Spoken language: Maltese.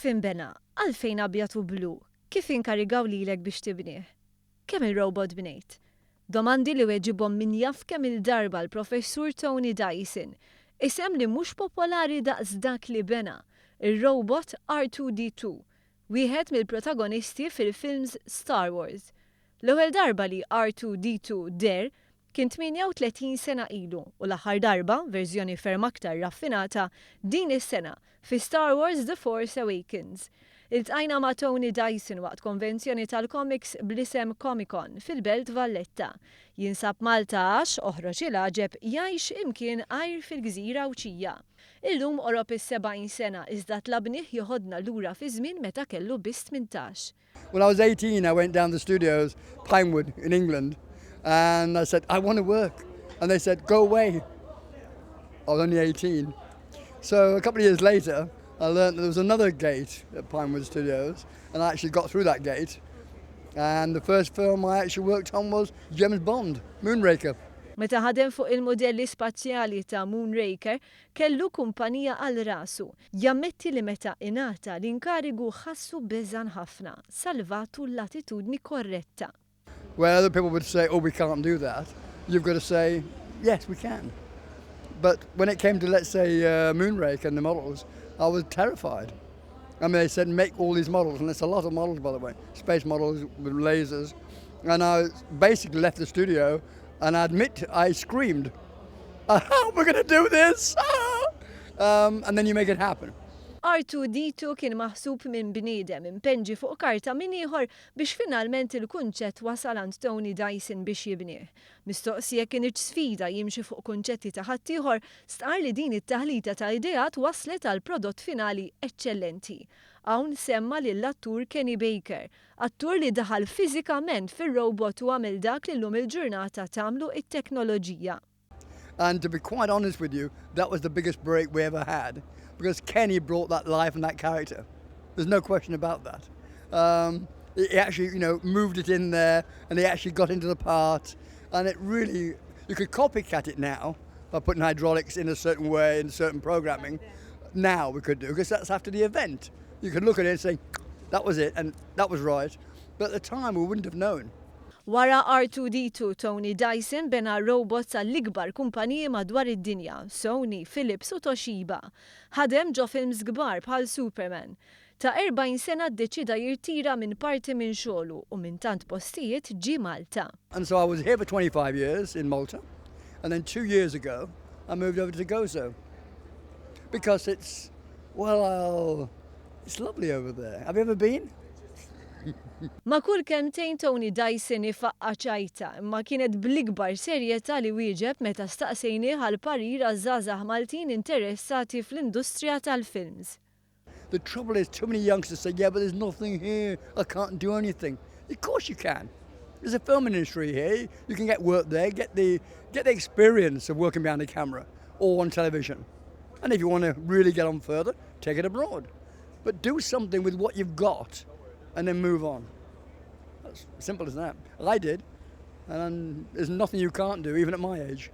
Kif inbena? Għalfejn abjad u blu? Kif inkarigaw lilek biex tibnieh? Kemm il-robot bnejt? Domandi li weġibhom min jaf kemm darba l-professur Tony Dyson, isem li mhux popolari daqs dak li bena, ir-robot R2D2, wieħed mill-protagonisti fil-films StarWars. L-ewwel darba li R2D2 der kien 38 sena ilu u l-aħħar darba, verżjoni ferm aktar raffinata, din is-sena fi Star Wars The Force Awakens. Iltqajna ma' Tony Dyson waqt konvenzjoni tal-comics bl-isem Comic-Con fil-Belt Valletta. Jinsab Malta għax Ohrog il-għaġeb jgħix imkien għajr fil-gżira Uċija. Illum qorob is-70 sena iżda tlabnih joħodna lura fi żmien meta kellu biss 18. When I was 18, I went down to the studios, Pinewood in England, and I said, I want to work. And they said, go away. I was only 18. So a couple of years later, I learned that there was another gate at Pinewood Studios, and I actually got through that gate. And the first film I actually worked on was James Bond, Moonraker. Meta ħadem fuq il-modelli spazjali ta' Moonraker, kellu kumpanija għal rasu. Jammetti li meta ingħata l-inkarigu ħassu beżan ħafna, salvatu l-attitudni korretta. Where other people would say, oh, we can't do that, you've got to say, yes, we can. But when it came to, let's say, Moonraker and the models, I was terrified. I mean, they said, make all these models, and it's a lot of models, by the way, space models with lasers. And I basically left the studio, and I admit, I screamed, oh, we're going to do this! And then you make it happen. R2D2 kien maħsub minn bniedem impenġi fuq karta minn ieħor biex finalment il-kunċett wasal għand Tony Dyson biex jibnieh. Mistoqsija kienet sfida jimxi fuq kunċetti ta' ħaddieħor, stqar li din it-taħlita ta' ideat waslet għal prodott finali eċċellenti. Hawn semma lill-attur Kenny Baker, attur li daħal fiżikament fir-robot u għamel dak li llum il-ġurnata tagħmlu it-teknoloġija. And to be quite honest with you, that was the biggest break we ever had. Because Kenny brought that life and that character. There's no question about that. He actually, moved it in there, and he actually got into the part. And it really, you could copycat it now by putting hydraulics in a certain way, in certain programming. Now we could do, because that's after the event. You could look at it and say, that was it, and that was right. But at the time, we wouldn't have known. Wara R2D2, Tony Dyson bena robots għall-ikbar kumpaniji madwar id-dinja, Sony, Philips u Toshiba. Ħadem ġo films kbar bħal Superman. Ta' 40 sena ddeċida jirtira minn parti minn xogħlu u minn tant postijiet ġie Malta. And so I was here for 25 years in Malta, and then 2 years ago I moved over to Gozo. Because it's lovely over there. Have you ever been? Ma kull kemmtejn Tony Dyson ifaqqa ċajta, imma kienet bl-ikbar serjetà li wieġeb meta staqsejnieh għal parir għaż-żgħażagħ Maltin interessati fl-industrija tal-films. The trouble is, too many youngsters say, yeah, but there's nothing here, I can't do anything. Of course you can. There's a film industry here, you can get work there, get the experience of working behind the camera or on television. And if you want to really get on further, take it abroad. But do something with what you've got and then move on. That's simple as that. I did, and there's nothing you can't do, even at my age.